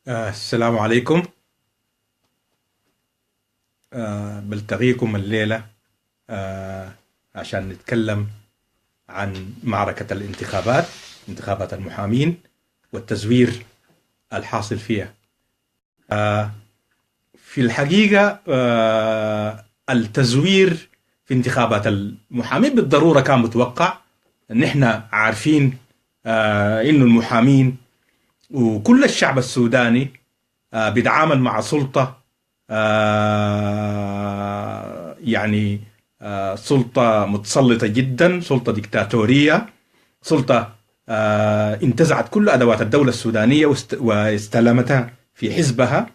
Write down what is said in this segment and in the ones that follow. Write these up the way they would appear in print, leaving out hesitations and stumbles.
السلام عليكم. بلتقيكم الليلة عشان نتكلم عن معركة الانتخابات، انتخابات المحامين والتزوير الحاصل فيها. في الحقيقة التزوير في انتخابات المحامين بالضرورة كان متوقع. نحن عارفين إنه المحامين وكل الشعب السوداني بيتعامل مع سلطة، يعني سلطة متسلطة جدا، سلطة ديكتاتورية، سلطة انتزعت كل أدوات الدولة السودانية واستلمتها في حزبها،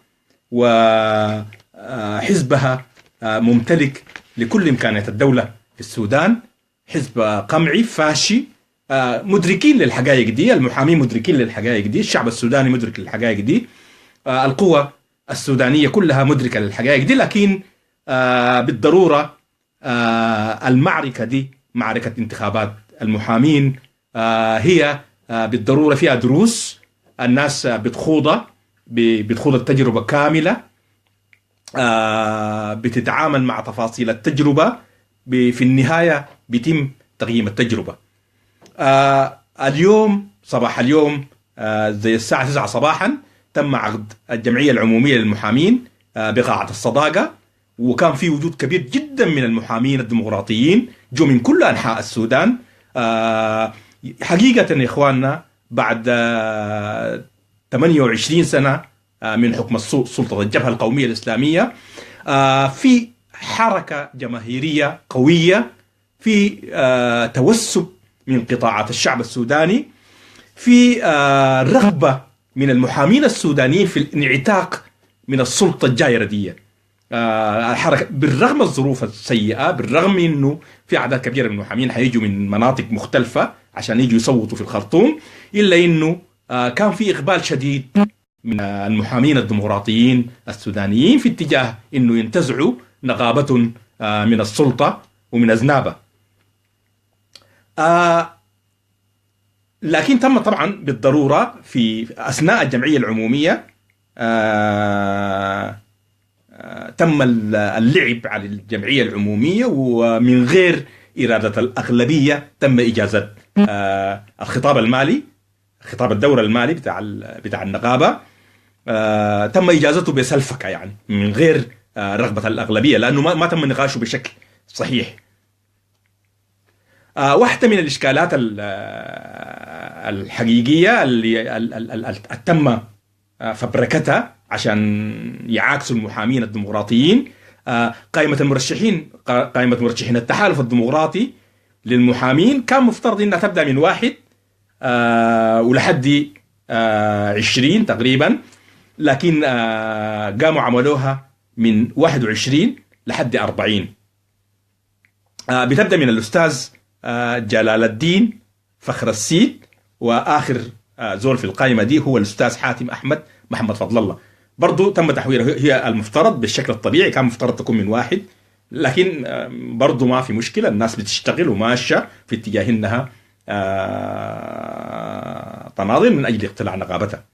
وحزبها ممتلك لكل إمكانيات الدولة في السودان. حزب قمعي فاشي. مدركين للحقائق دي، المحامين مدركين للحقائق دي، الشعب السوداني مدرك للحقائق دي، القوى السودانية كلها مدركة للحقائق دي. لكن بالضرورة المعركة دي، معركة انتخابات المحامين، هي بالضرورة فيها دروس الناس بتخوضها، بتخوض التجربة كاملة، بتتعامل مع تفاصيل التجربة، في النهاية بيتم تقييم التجربة. اليوم صباح اليوم زي الساعة 9 صباحا تم عقد الجمعية العمومية للمحامين بقاعة الصداقة، وكان في وجود كبير جدا من المحامين الديمقراطيين جو من كل أنحاء السودان. حقيقة يا إخواننا، بعد 28 سنة من حكم سلطة الجبهة القومية الإسلامية، في حركة جماهيرية قوية، في توسب من قطاعات الشعب السوداني، في رغبة من المحامين السودانيين في الانعتاق من السلطة الجائرة دي. الحركة بالرغم الظروف السيئة، بالرغم انه في اعداد كبيرة من المحامين حيجوا من مناطق مختلفة عشان يجوا يصوتوا في الخرطوم، الا انه كان في اقبال شديد من المحامين الديمقراطيين السودانيين في اتجاه انه ينتزعوا نقابة من السلطة ومن اذنابها. لكن تم طبعا بالضرورة في أثناء الجمعية العمومية تم اللعب على الجمعية العمومية، ومن غير إرادة الأغلبية تم إجازة الخطاب المالي، خطاب الدورة المالي بتاع النقابة، تم إجازته بسلفكة، يعني من غير رغبة الأغلبية، لأنه ما تم نقاشه بشكل صحيح. واحدة من الإشكالات الحقيقية اللي تم فبركتها عشان يعاكسوا المحامين الديمقراطيين، قائمة مرشحين التحالف الديمقراطي للمحامين كان مفترض أنها تبدأ من 1 ولحد 20 تقريبا، لكن قاموا عملوها من 21 لحد 40. بتبدأ من الأستاذ جلال الدين فخر السيد، وآخر زول في القائمة دي هو الأستاذ حاتم أحمد محمد فضل الله. برضو تم تحويرها، هي المفترض بالشكل الطبيعي كان مفترض تكون من 1، لكن برضو ما في مشكلة، الناس بتشتغل وماشية في اتجاه انها تناضل من أجل اقتلاع نقابتها.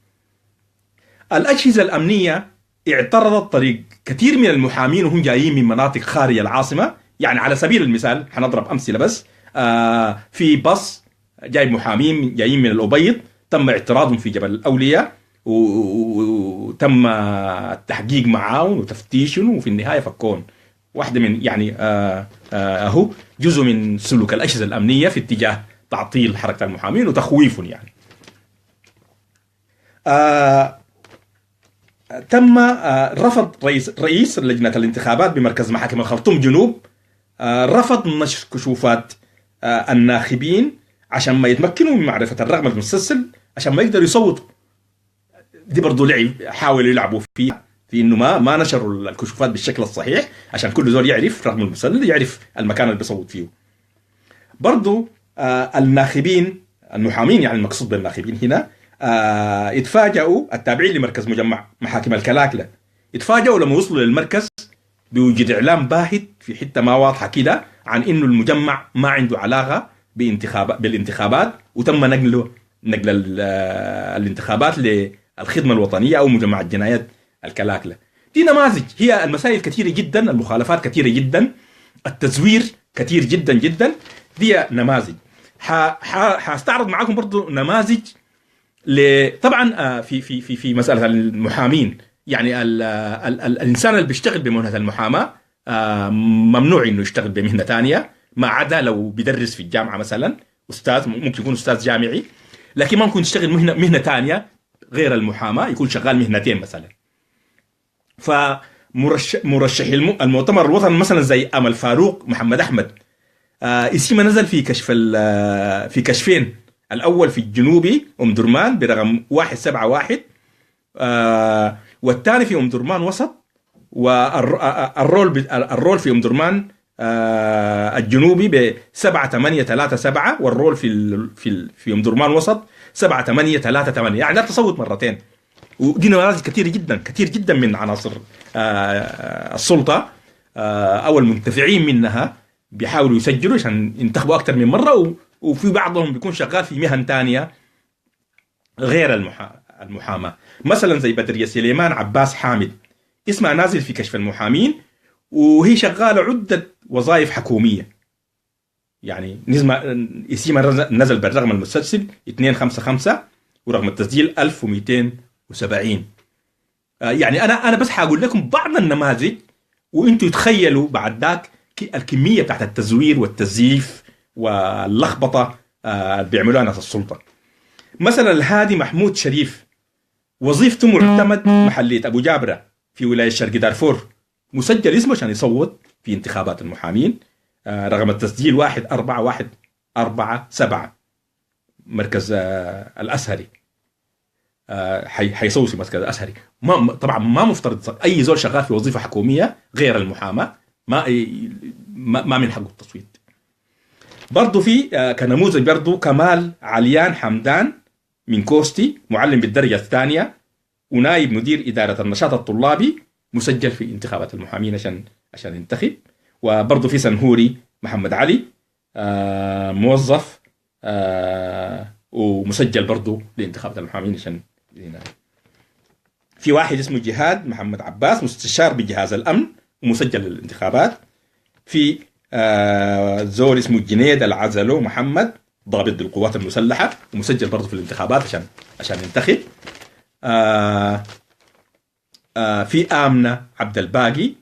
الأجهزة الأمنية اعترضت طريق كثير من المحامين وهم جايين من مناطق خارج العاصمة. يعني على سبيل المثال حنضرب أمثلة بس، في باص جايب محامين جايين من الأبيض، تم اعتراضهم في جبل الأولياء وتم التحقيق معاهم وتفتيشهم، وفي النهاية فكون. واحدة من يعني أهو جزء من سلوك الأجهزة الأمنية في اتجاه تعطيل حركة المحامين وتخويفهم. يعني تم رفض رئيس لجنة الانتخابات بمركز محاكم الخرطوم جنوب، رفض نشر كشوفات الناخبين عشان ما يتمكنوا من معرفة الرقم المسلسل، عشان ما يقدروا يصوتوا. دي برضو لعب، حاولوا يلعبوا فيها، في انه ما نشروا الكشوفات بالشكل الصحيح عشان كل زول يعرف رقم المسلسل، يعرف المكان اللي بيصوت فيه. برضو الناخبين المحامين، يعني المقصود بالناخبين هنا، اتفاجئوا التابعين لمركز مجمع محاكم الكلاكلة، اتفاجئوا لما وصلوا للمركز بوجود إعلام باهت في حتة ما واضحة كده عن إنه المجمع ما عنده علاقة بالانتخابات، وتم نقل الانتخابات الخدمة الوطنية أو مجمع الجنايات الكلاكلة. دي نماذج، هي المسائل كثيرة جدا، المخالفات كثيرة جدا، التزوير كثير جدا جدا. دي نماذج. حاستعرض معاكم برضو نماذج طبعا في مسألة المحامين. يعني الإنسان اللي بيشتغل بمهنة المحاماة ممنوع إنه يشتغل بمهنة تانية، ما عدا لو بيدرس في الجامعة مثلا، أستاذ ممكن يكون أستاذ جامعي، لكن ما ممكن يشتغل مهنة تانية غير المحاماة، يكون شغال مهنتين مثلا. فمرشحي المؤتمر الوطني مثلا زي أمل فاروق، محمد أحمد، اسمه نزل في كشفين، الأول في الجنوبي أم درمان برقم 171، والثاني في أم درمان وسط، والرول في أم درمان الجنوبي ب 7837، والرول في أم درمان وسط 7838، يعني لا تصوت مرتين. ودي نماذج كثيرة جدا كثير جدا من عناصر السلطة أو المنتفعين منها بيحاولوا يسجلوا عشان ينتخبوا أكثر من مرة، وفي بعضهم بيكون شغال في مهن تانية غير المحاماة. مثلا زي بدرية سليمان عباس حامد، اسمها نازل في كشف المحامين، وهي شغالة عدة وظائف حكومية. يعني اسمها نزل بالرقم المسجل 255 ورقم التسجيل 1270. يعني أنا بس حقول لكم بعض النماذج، وانتوا تخيلوا بعد ذاك الكمية بتاعت التزوير والتزييف واللخبطة اللي بيعملوها ناس السلطة. مثلا الهادي محمود شريف، وظيفته معتمد محلية أبو جابرة في ولاية شرق دارفور، مسجل اسمه عشان يصوت في انتخابات المحامين، رقم التسجيل 14147، مركز الأسهري، حيصوت في مركز الأسهري. طبعا ما مفترض أي زول شغال في وظيفة حكومية غير المحاماة ما من حقه التصويت. برضو في كنموذج برضو كمال عليان حمدان من كوستي، معلم بالدرجة الثانية ونائب مدير إدارة النشاط الطلابي، مسجل في انتخابات المحامين عشان ينتخب. وبرضو في سنهوري محمد علي، موظف ومسجل برضو لانتخابات المحامين عشان ينتخب. في واحد اسمه جهاد محمد عباس، مستشار بجهاز الأمن ومسجل للانتخابات. في زول اسمه جنيد العزلو محمد، ضابط للقوات المسلحة ومسجل برضه في الانتخابات عشان ينتخب. في آمنة عبد الباقي،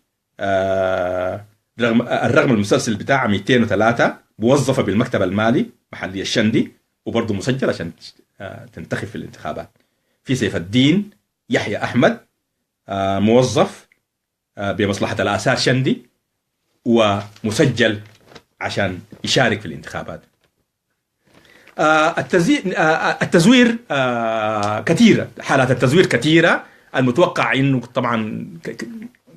الرقم المسلسل بتاعها 203، موظفة بالمكتب المالي محلية الشندي، وبرضه مسجل عشان تنتخب في الانتخابات. في سيف الدين يحيى أحمد، موظف بمصلحة الآثار شندي ومسجل عشان يشارك في الانتخابات. التزوير كثيرة، حالات التزوير كثيرة. المتوقع انه طبعا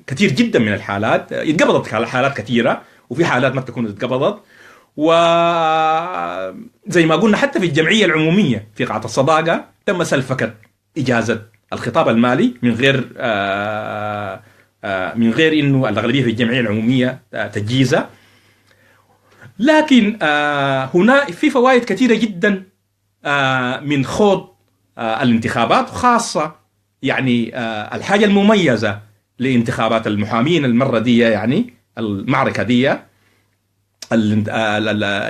كثير جدا من الحالات اتقبضت، حالات كثيرة، وفي حالات ما تكون اتقبضت. وزي ما قلنا حتى في الجمعية العمومية في قاعة الصداقة تم سلفكة إجازة الخطاب المالي من غير انه الاغلبيه في الجمعيه العموميه تجيزه. لكن هنا في فوائد كثيره جدا من خوض الانتخابات، خاصه يعني الحاجه المميزه لانتخابات المحامين المره دي، يعني المعركه دي،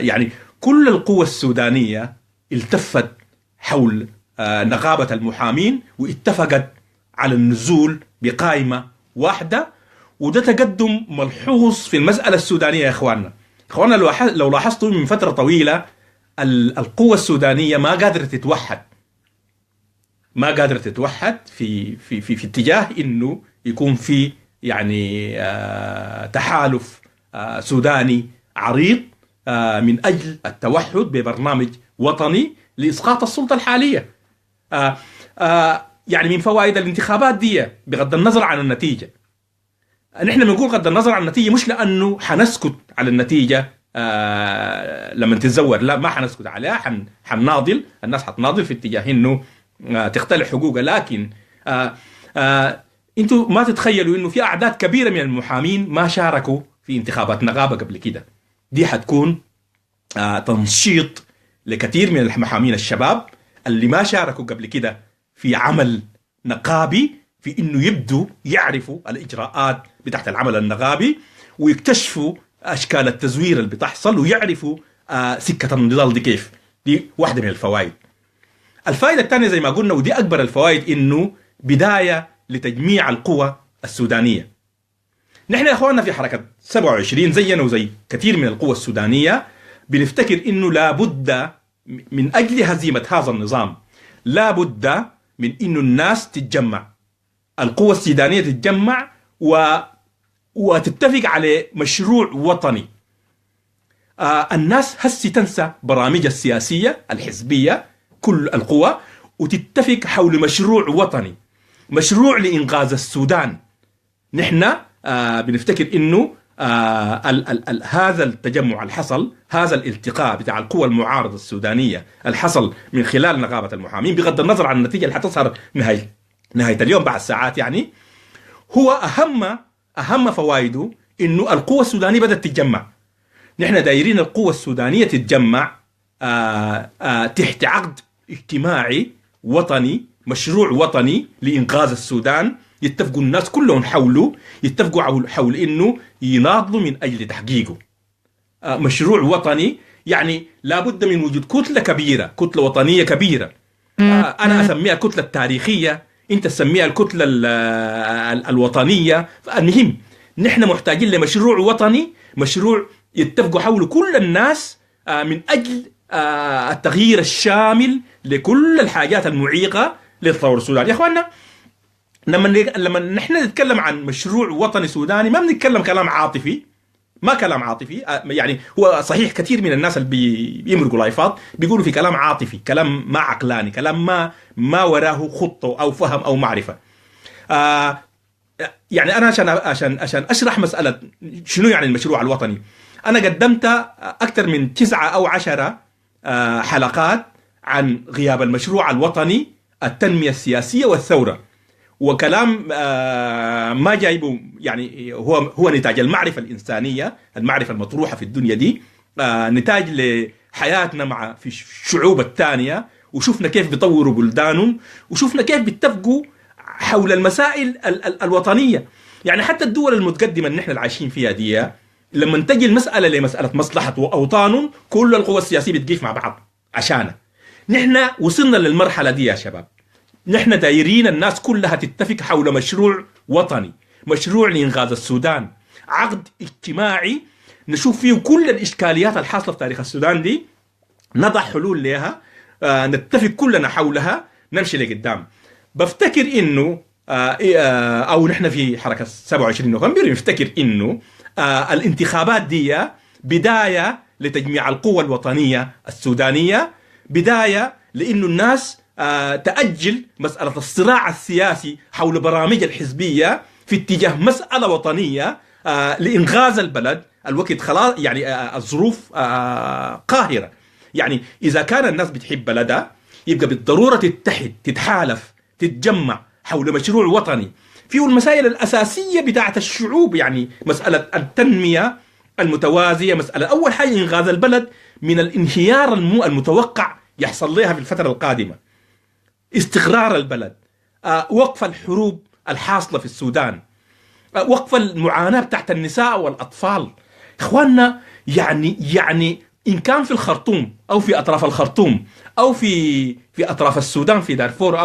يعني كل القوى السودانيه التفت حول نقابه المحامين واتفقت على النزول بقائمه واحدة. وده تقدم ملحوظ في المسألة السودانية يا إخواننا. لو لاحظتوا من فترة طويلة القوة السودانية ما قادرة تتوحد في اتجاه إنه يكون في يعني تحالف سوداني عريض من أجل التوحد ببرنامج وطني لإسقاط السلطة الحالية. يعني من فوائد الانتخابات دي بغض النظر عن النتيجة، نحن بنقول بغض النظر عن النتيجة مش لأنه حنسكت على النتيجة لما تتزور، لا، ما حنسكت عليها، حنناضل، الناس حتناضل في اتجاه انه تختلع حقوقها. لكن انتوا ما تتخيلوا انه في اعداد كبيرة من المحامين ما شاركوا في انتخابات نقابة قبل كده. دي حتكون تنشيط لكثير من المحامين الشباب اللي ما شاركوا قبل كده في عمل نقابي في انه يبدوا يعرفوا الاجراءات بتاعت العمل النقابي ويكتشفوا اشكال التزوير اللي بتحصل ويعرفوا سكه النضال دي كيف. دي واحده من الفوائد. الفائده الثانيه زي ما قلنا ودي اكبر الفوائد انه بدايه لتجميع القوى السودانيه. نحن يا اخواننا في حركه 27 زينا وزي كثير من القوى السودانيه بنفتكر انه لابد من اجل هزيمه هذا النظام لابد من انه الناس تتجمع، القوى السودانيه تتجمع وتتفق على مشروع وطني. الناس هسي تنسى برامجها السياسيه الحزبيه كل القوى وتتفق حول مشروع وطني، مشروع لانقاذ السودان. نحن بنفتكر انه هذا التجمع الحصل، هذا الالتقاء بتاع القوى المعارضه السودانيه الحصل من خلال نقابه المحامين بغض النظر عن النتيجه اللي حتظهر نهايه اليوم بعد ساعات، يعني هو اهم فوائده انه القوى السودانيه بدات تتجمع. نحن دايرين القوى السودانيه تتجمع تحت عقد اجتماعي وطني، مشروع وطني لانقاذ السودان. يتفقوا الناس كلهم حوله، يتفقوا حول انه يناضلوا من اجل تحقيقه. مشروع وطني يعني لابد من وجود كتله كبيره، كتله وطنيه كبيره. انا اسميها الكتله التاريخيه، انت تسميها الكتله الوطنيه. المهم نحن محتاجين لمشروع وطني، مشروع يتفقوا حوله كل الناس من اجل التغيير الشامل لكل الحاجات المعيقه للثوره السودانيه. يا اخواننا لما نحن نتكلم عن مشروع وطني سوداني ما بنتكلم كلام عاطفي، ما كلام عاطفي. يعني هو صحيح كثير من الناس اللي بيمرقوا لايفات بيقولوا في كلام عاطفي، كلام ما عقلاني، كلام ما وراه خطه او فهم او معرفه. يعني انا عشان اشرح مساله شنو يعني المشروع الوطني، انا قدمت اكثر من 9 أو 10 حلقات عن غياب المشروع الوطني، التنميه السياسيه والثوره، وكلام ما جايبه يعني هو نتاج المعرفة الإنسانية، المعرفة المطروحة في الدنيا دي، نتاج لحياتنا مع في الشعوب الثانية، وشفنا كيف بيطوروا بلدانهم، وشفنا كيف بيتفقوا حول المسائل الوطنية. يعني حتى الدول المتقدمة اللي نحن عايشين فيها دي لما تجي المسألة لمسألة مصلحة أوطانهم كل القوى السياسية بتقيف مع بعض عشانها. نحن وصلنا للمرحلة دي يا شباب، نحن دايرين الناس كلها تتفق حول مشروع وطني، مشروع لإنقاذ السودان، عقد اجتماعي نشوف فيه كل الإشكاليات الحاصلة في تاريخ السودان دي، نضع حلول لها، نتفق كلنا حولها، نمشي لقدام. بفتكر إنه أو نحن في حركة 27 نوفمبر نفتكر إنه الانتخابات دي بداية لتجميع القوى الوطنية السودانية، بداية لإنه الناس تأجل مسألة الصراع السياسي حول برامج الحزبية في اتجاه مسألة وطنية لإنغاز البلد. الوقت خلاص، يعني الظروف قاهرة. يعني إذا كان الناس بتحب بلدها يبقى بالضرورة تتحد، تتحالف، تتجمع حول مشروع وطني فيه المسائل الأساسية بتاعت الشعوب. يعني مسألة التنمية المتوازية، مسألة أول حاجة إنغاز البلد من الانهيار المتوقع يحصل لها في الفترة القادمة، استقرار البلد، وقف الحروب الحاصلة في السودان، وقف المعاناة بتاعت النساء والأطفال. إخواننا يعني إن كان في الخرطوم أو في أطراف الخرطوم أو في أطراف السودان في دارفور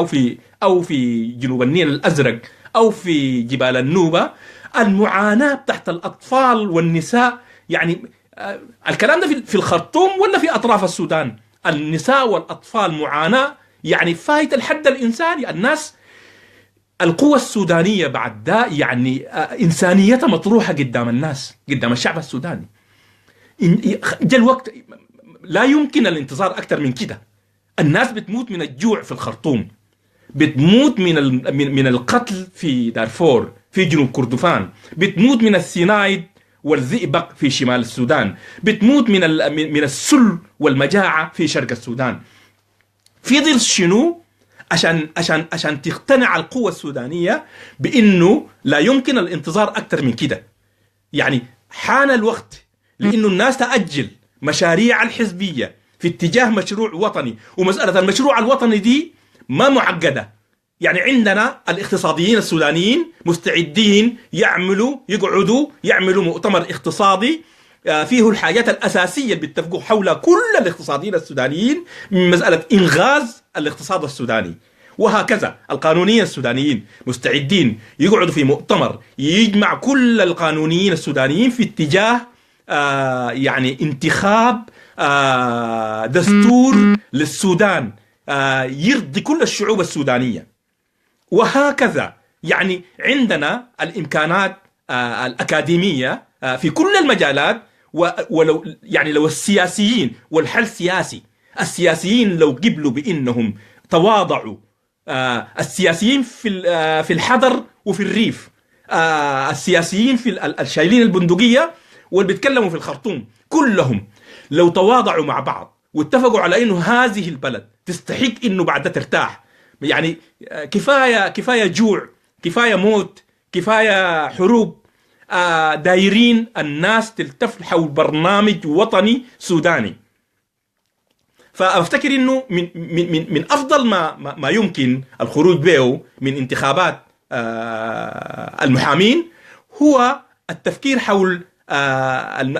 أو في جنوب النيل الأزرق أو في جبال النوبة، المعاناة بتاعت الأطفال والنساء، يعني الكلام ده في الخرطوم ولا في أطراف السودان؟ النساء والأطفال معاناة يعني فايت الحد الإنساني. الناس القوى السودانية بعد ده يعني إنسانيتها مطروحة قدام الناس، قدام الشعب السوداني. جاء الوقت لا يمكن الانتظار أكثر من كده. الناس بتموت من الجوع في الخرطوم، بتموت من القتل في دارفور في جنوب كردفان، بتموت من السينايد والذئبق في شمال السودان، بتموت من السل والمجاعة في شرق السودان. في ظل شنو؟ عشان تقتنع القوة السودانية بأنه لا يمكن الانتظار أكثر من كده. يعني حان الوقت لأنه الناس تأجل مشاريع الحزبية في اتجاه مشروع وطني. ومسألة المشروع الوطني دي ما معقدة، يعني عندنا الاقتصاديين السودانيين مستعدين يقعدوا يعملوا مؤتمر اقتصادي فيه الحاجات الأساسية اللي بيتفقوا حولها كل الاقتصاديين السودانيين من مسألة إنغاز الاقتصاد السوداني. وهكذا القانونيين السودانيين مستعدين يقعدوا في مؤتمر يجمع كل القانونيين السودانيين في اتجاه يعني انتخاب دستور للسودان يرضي كل الشعوب السودانية. وهكذا يعني عندنا الإمكانات الأكاديمية في كل المجالات. ولو يعني لو السياسيين والحل سياسي، السياسيين لو قبلوا بأنهم تواضعوا، السياسيين في الحضر وفي الريف، السياسيين في الشايلين البندقية واللي بيتكلموا في الخرطوم، كلهم لو تواضعوا مع بعض واتفقوا على انه هذه البلد تستحق انه بعد ترتاح، يعني كفاية جوع، كفاية موت، كفاية حروب، دايرين الناس تلتف حول برنامج وطني سوداني. فافتكر انه من افضل ما يمكن الخروج به من انتخابات المحامين هو التفكير حول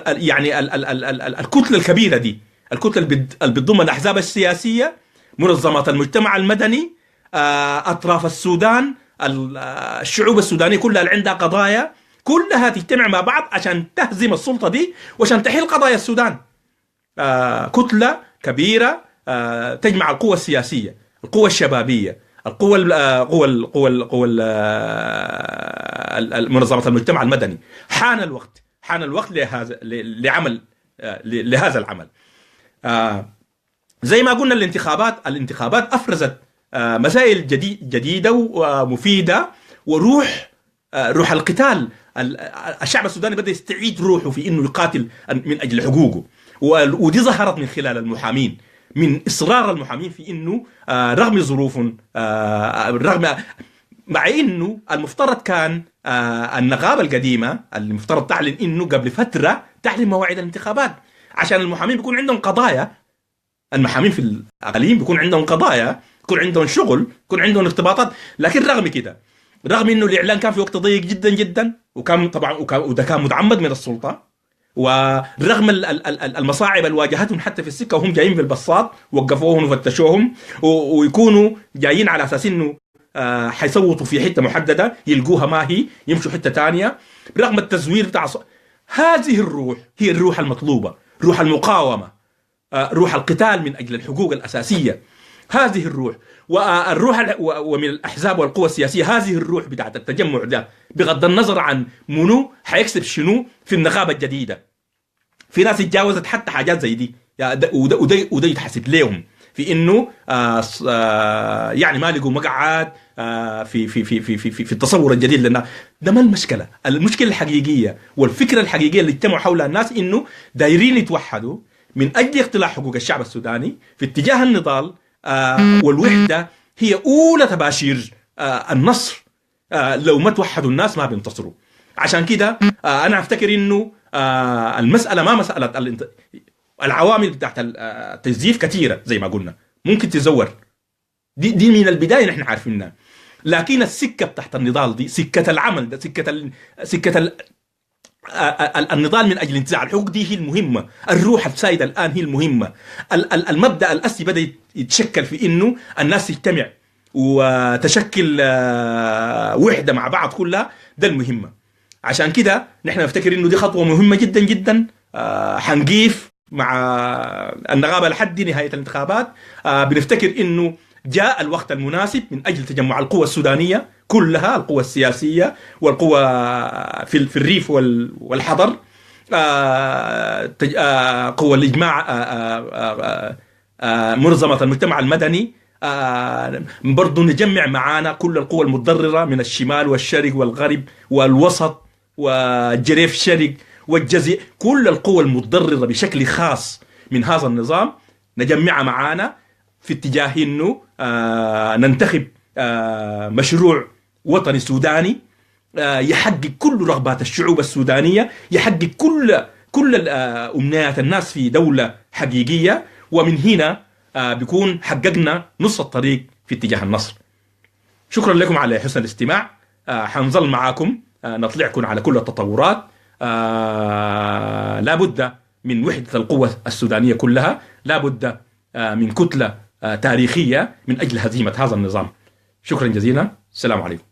يعني الكتلة الكبيرة دي، الكتلة اللي بتضم الأحزاب السياسية، منظمات المجتمع المدني، أطراف السودان، الشعوب السودانية كلها اللي عندها قضايا، كلها تجتمع مع بعض عشان تهزم السلطة دي وعشان تحل قضايا السودان. كتلة كبيرة تجمع القوى السياسية، القوى الشبابية، القوى منظمة المجتمع المدني. حان الوقت لهذا العمل. زي ما قلنا الانتخابات أفرزت مسائل جديدة ومفيدة، وروح القتال. الشعب السوداني بدأ يستعيد روحه في إنه يقاتل من أجل حقوقه، ودي ظهرت من خلال المحامين، من إصرار المحامين في إنه رغم ظروف، رغم مع إنه المفترض كان النقابة القديمة المفترض تعلن إنه قبل فترة تعلن مواعيد الانتخابات، عشان المحامين بيكون عندهم قضايا. المحامين في الأقاليم بيكون عندهم قضايا، بيكون عندهم شغل، بيكون عندهم ارتباطات. لكن رغم كده، رغم إنه الإعلان كان في وقت ضيق جدا جدا، وكان طبعا وده كان متعمد من السلطة، ورغم المصاعب اللي واجهتهم حتى في السكة وهم جايين بالبساط وقفوهم وفتشوهم، ويكونوا جايين على أساس إنه حيصوتوا في حتة محددة يلقوها ما هي، يمشوا حتة تانية، برغم التزوير بتاع هذه الروح هي الروح المطلوبة، روح المقاومة، روح القتال من أجل الحقوق الأساسية. هذه الروح ومن الأحزاب والقوى السياسية هذه الروح بتاعت التجمع ده، بغض النظر عن منو حيكسب شنو في النقابة الجديدة. في ناس اتجاوزت حتى حاجات زي دي، وده يتحسب لهم في انه يعني ما لقوا مقعد في التصور الجديد لنا. ده ما المشكلة الحقيقية والفكرة الحقيقية اللي اجتمعوا حولها الناس، انه دايرين يتوحدوا من اجل اقتلاع حقوق الشعب السوداني في اتجاه النضال والوحدة. هي أولى تباشير النصر. لو ما توحدوا الناس ما بينتصروا. عشان كده أنا أفتكر إنه المسألة ما مسألة العوامل بتاعت التجزيف كثيرة زي ما قلنا، ممكن تزور، دي من البداية نحن عارفينها. لكن السكة بتاعت النضال دي، سكة العمل ده، سكة النضال من أجل انتزاع الحقوق دي هي المهمة. الروح السائدة الآن هي المهمة. المبدأ الأساسي بدأ يتشكل في إنه الناس تجتمع وتشكل وحدة مع بعض كلها، ده المهمة. عشان كده نحن نفتكر إنه دي خطوة مهمة جدا جدا. حنقيف مع النقابة لحد نهاية الانتخابات. بنفتكر إنه جاء الوقت المناسب من أجل تجمع القوى السودانية كلها، القوى السياسية والقوى في الريف والحضر، قوى الإجماع، منظمة المجتمع المدني، برضو نجمع معانا كل القوى المتضررة من الشمال والشرق والغرب والوسط والجريف الشرق والجزيرة، كل القوى المتضررة بشكل خاص من هذا النظام نجمعها معانا في اتجاه انه ننتخب مشروع وطني سوداني يحقق كل رغبات الشعوب السودانية، يحقق كل أمنيات الناس في دولة حقيقية. ومن هنا بيكون حققنا نص الطريق في اتجاه النصر. شكرا لكم على حسن الاستماع. حنظل معاكم نطلعكم على كل التطورات. لا بد من وحدة القوة السودانية كلها، لا بد من كتلة تاريخية من أجل هزيمة هذا النظام. شكرا جزيلا، السلام عليكم.